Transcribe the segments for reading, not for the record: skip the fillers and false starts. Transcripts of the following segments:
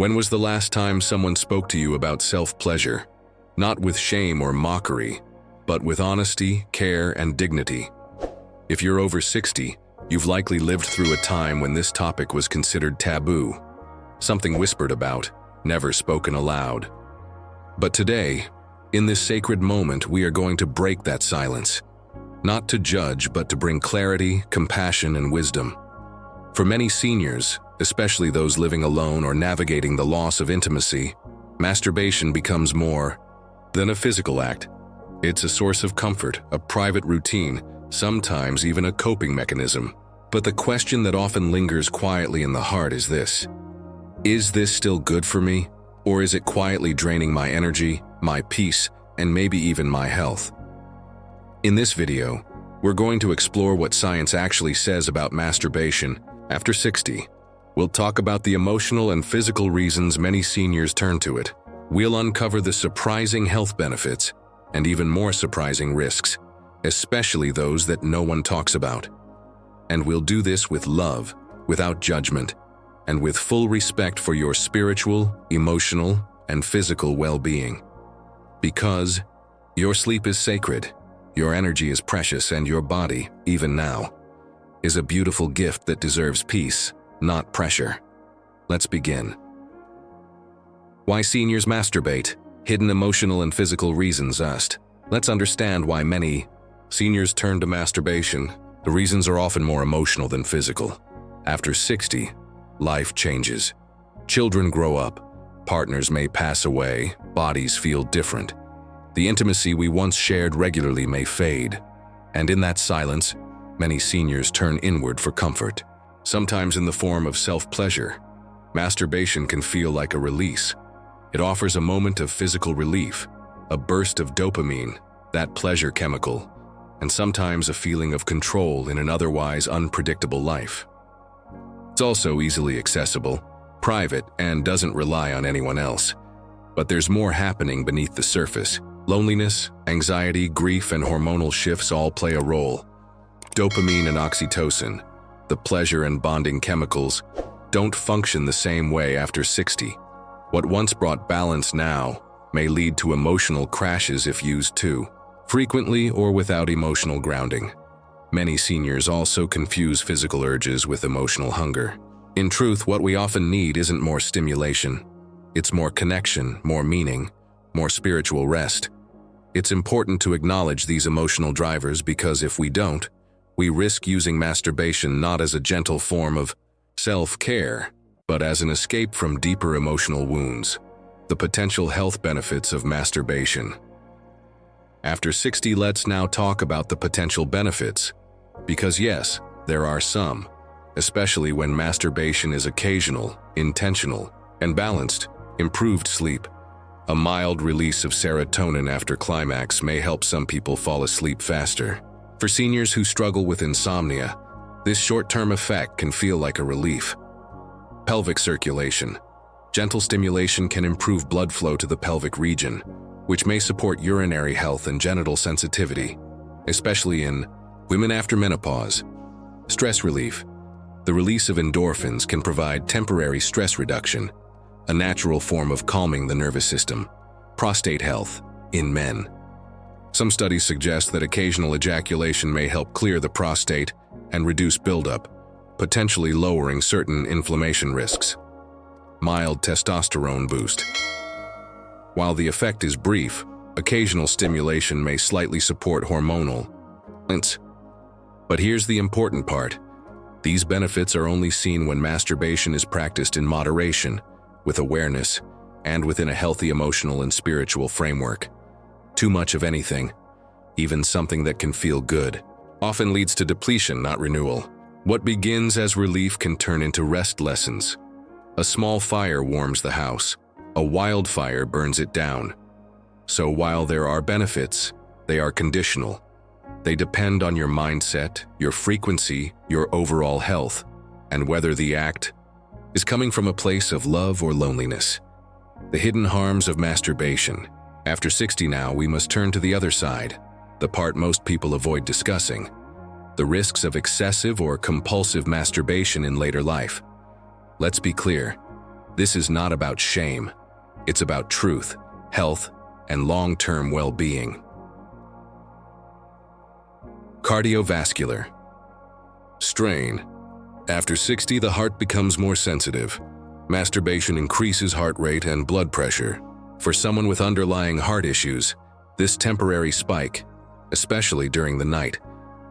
When was the last time someone spoke to you about self-pleasure? Not with shame or mockery, but with honesty, care, and dignity. If you're over 60, you've likely lived through a time when this topic was considered taboo, something whispered about, never spoken aloud. But today, in this sacred moment, we are going to break that silence. Not to judge, but to bring clarity, compassion, and wisdom. For many seniors, especially those living alone or navigating the loss of intimacy, masturbation becomes more than a physical act. It's a source of comfort, a private routine, sometimes even a coping mechanism. But the question that often lingers quietly in the heart is this: is this still good for me? Or is it quietly draining my energy, my peace, and maybe even my health? In this video, we're going to explore what science actually says about masturbation after 60. We'll talk about the emotional and physical reasons many seniors turn to it. We'll uncover the surprising health benefits and even more surprising risks, especially those that no one talks about. And we'll do this with love, without judgment, and with full respect for your spiritual, emotional, and physical well-being. Because your sleep is sacred, your energy is precious, and your body, even now, is a beautiful gift that deserves peace, not pressure. Let's begin. Why seniors masturbate? Hidden emotional and physical reasons. Let's understand why many seniors turn to masturbation. The reasons are often more emotional than physical. After 60, life changes. Children grow up, partners may pass away, bodies feel different. The intimacy we once shared regularly may fade, and in that silence, many seniors turn inward for comfort. Sometimes in the form of self-pleasure, masturbation can feel like a release. It offers a moment of physical relief, a burst of dopamine, that pleasure chemical, and sometimes a feeling of control in an otherwise unpredictable life. It's also easily accessible, private, and doesn't rely on anyone else. But there's more happening beneath the surface. Loneliness, anxiety, grief, and hormonal shifts all play a role. Dopamine and oxytocin, the pleasure and bonding chemicals, don't function the same way after 60. What once brought balance now may lead to emotional crashes if used too frequently or without emotional grounding. Many seniors also confuse physical urges with emotional hunger. In truth, what we often need isn't more stimulation. It's more connection, more meaning, more spiritual rest. It's important to acknowledge these emotional drivers because if we don't, we risk using masturbation not as a gentle form of self-care, but as an escape from deeper emotional wounds. The potential health benefits of masturbation. After 60, let's now talk about the potential benefits. Because yes, there are some, especially when masturbation is occasional, intentional, and balanced. Improved sleep. A mild release of serotonin after climax may help some people fall asleep faster. For seniors who struggle with insomnia, this short-term effect can feel like a relief. Pelvic circulation. Gentle stimulation can improve blood flow to the pelvic region, which may support urinary health and genital sensitivity, especially in women after menopause. Stress relief. The release of endorphins can provide temporary stress reduction, a natural form of calming the nervous system. Prostate health in men. Some studies suggest that occasional ejaculation may help clear the prostate and reduce buildup, potentially lowering certain inflammation risks. Mild testosterone boost. While the effect is brief, occasional stimulation may slightly support hormonal balance. But here's the important part. These benefits are only seen when masturbation is practiced in moderation, with awareness, and within a healthy emotional and spiritual framework. Too much of anything, even something that can feel good, often leads to depletion, not renewal. What begins as relief can turn into rest lessons. A small fire warms the house. A wildfire burns it down. So while there are benefits, they are conditional. They depend on your mindset, your frequency, your overall health, and whether the act is coming from a place of love or loneliness. The hidden harms of masturbation. After 60 now, we must turn to the other side, the part most people avoid discussing. The risks of excessive or compulsive masturbation in later life. Let's be clear. This is not about shame. It's about truth, health, and long-term well-being. Cardiovascular. Strain. After 60, the heart becomes more sensitive. Masturbation increases heart rate and blood pressure. For someone with underlying heart issues, this temporary spike, especially during the night,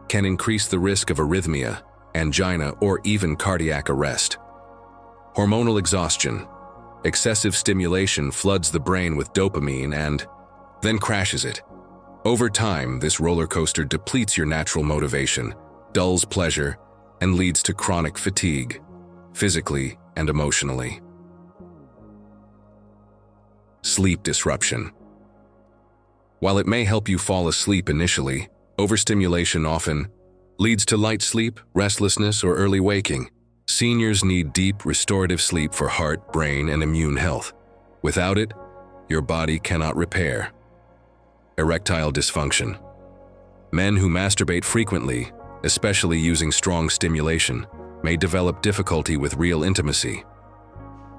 can increase the risk of arrhythmia, angina, or even cardiac arrest. Hormonal exhaustion. Excessive stimulation floods the brain with dopamine and then crashes it. Over time, this roller coaster depletes your natural motivation, dulls pleasure, and leads to chronic fatigue, physically and emotionally. Sleep disruption. While it may help you fall asleep initially, overstimulation often leads to light sleep, restlessness, or early waking. Seniors need deep, restorative sleep for heart, brain, and immune health. Without it, your body cannot repair. Erectile dysfunction. Men who masturbate frequently, especially using strong stimulation, may develop difficulty with real intimacy.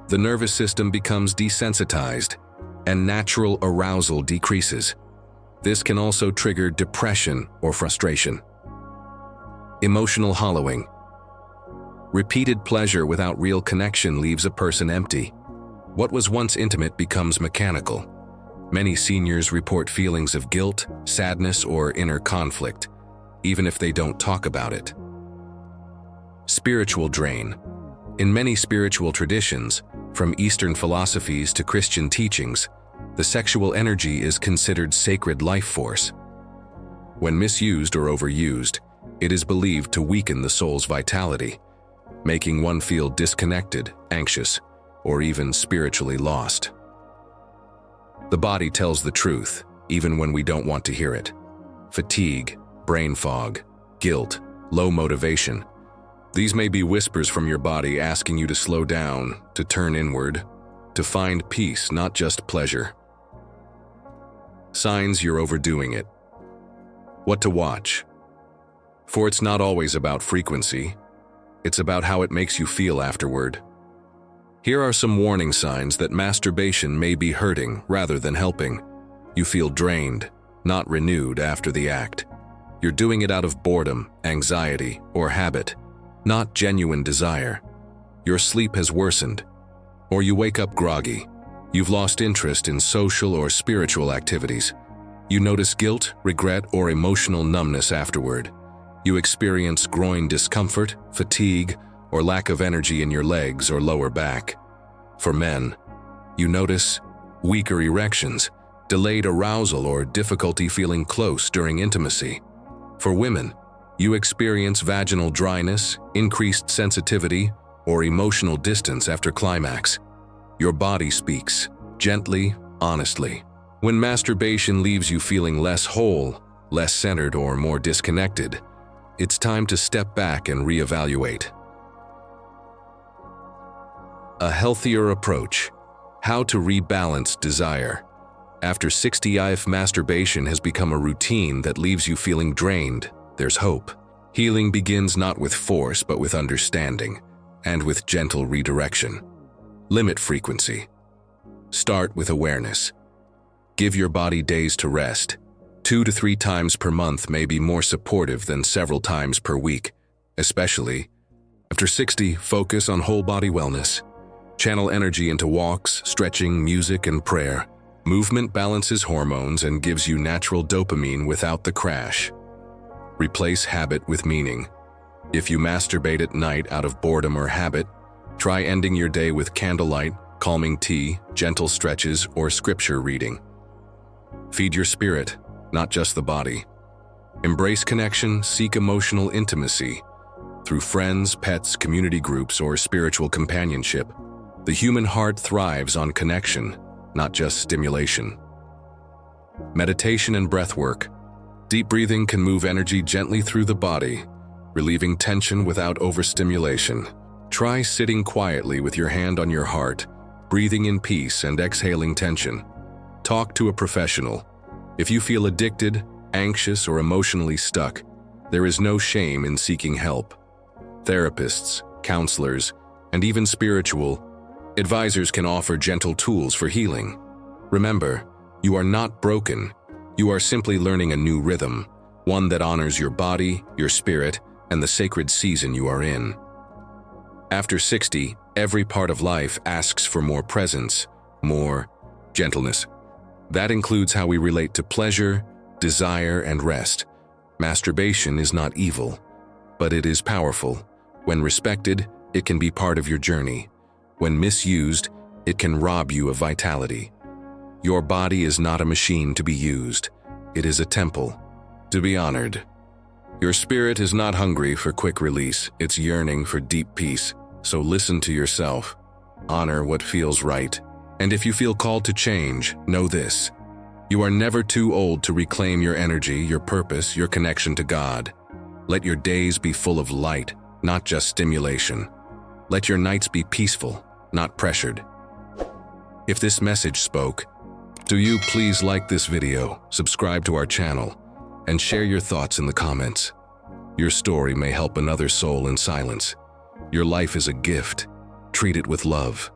The nervous system becomes desensitized, and natural arousal decreases. This can also trigger depression or frustration. Emotional hollowing. Repeated pleasure without real connection leaves a person empty. What was once intimate becomes mechanical. Many seniors report feelings of guilt, sadness, or inner conflict, even if they don't talk about it. Spiritual drain. In many spiritual traditions, from Eastern philosophies to Christian teachings, the sexual energy is considered sacred life force. When misused or overused, it is believed to weaken the soul's vitality, making one feel disconnected, anxious, or even spiritually lost. The body tells the truth, even when we don't want to hear it. Fatigue, brain fog, guilt, low motivation. These may be whispers from your body asking you to slow down, to turn inward, to find peace, not just pleasure. Signs you're overdoing it. What to watch? For it's not always about frequency. It's about how it makes you feel afterward. Here are some warning signs that masturbation may be hurting rather than helping. You feel drained, not renewed after the act. You're doing it out of boredom, anxiety, or habit, not genuine desire. Your sleep has worsened, or you wake up groggy. You've lost interest in social or spiritual activities. You notice guilt, regret, or emotional numbness afterward. You experience groin discomfort, fatigue, or lack of energy in your legs or lower back. For men, you notice weaker erections, delayed arousal, or difficulty feeling close during intimacy. For women, you experience vaginal dryness, increased sensitivity, or emotional distance after climax. Your body speaks, gently, honestly. When masturbation leaves you feeling less whole, less centered, or more disconnected, it's time to step back and reevaluate. A healthier approach. How to rebalance desire. After 60, if masturbation has become a routine that leaves you feeling drained, there's hope. Healing begins not with force but with understanding, and with gentle redirection. Limit frequency. Start with awareness. Give your body days to rest. 2 to 3 times per month may be more supportive than several times per week, especially after 60. Focus on whole body wellness. Channel energy into walks, stretching, music, and prayer. Movement balances hormones and gives you natural dopamine without the crash. Replace habit with meaning. If you masturbate at night out of boredom or habit, try ending your day with candlelight, calming tea, gentle stretches, or scripture reading. Feed your spirit, not just the body. Embrace connection, seek emotional intimacy. Through friends, pets, community groups, or spiritual companionship, the human heart thrives on connection, not just stimulation. Meditation and breath work. Deep breathing can move energy gently through the body, relieving tension without overstimulation. Try sitting quietly with your hand on your heart, breathing in peace and exhaling tension. Talk to a professional. If you feel addicted, anxious, or emotionally stuck, there is no shame in seeking help. Therapists, counselors, and even spiritual Advisors can offer gentle tools for healing. Remember, you are not broken. You are simply learning a new rhythm, one that honors your body, your spirit, and the sacred season you are in. After 60, every part of life asks for more presence, more gentleness. That includes how we relate to pleasure, desire, and rest. Masturbation is not evil, but it is powerful. When respected, it can be part of your journey. When misused, it can rob you of vitality. Your body is not a machine to be used. It is a temple to be honored. Your spirit is not hungry for quick release. It's yearning for deep peace. So listen to yourself. Honor what feels right. And if you feel called to change, know this: you are never too old to reclaim your energy, your purpose, your connection to God. Let your days be full of light, not just stimulation. Let your nights be peaceful, not pressured. If this message spoke, do you please like this video, subscribe to our channel, and share your thoughts in the comments. Your story may help another soul in silence. Your life is a gift. Treat it with love.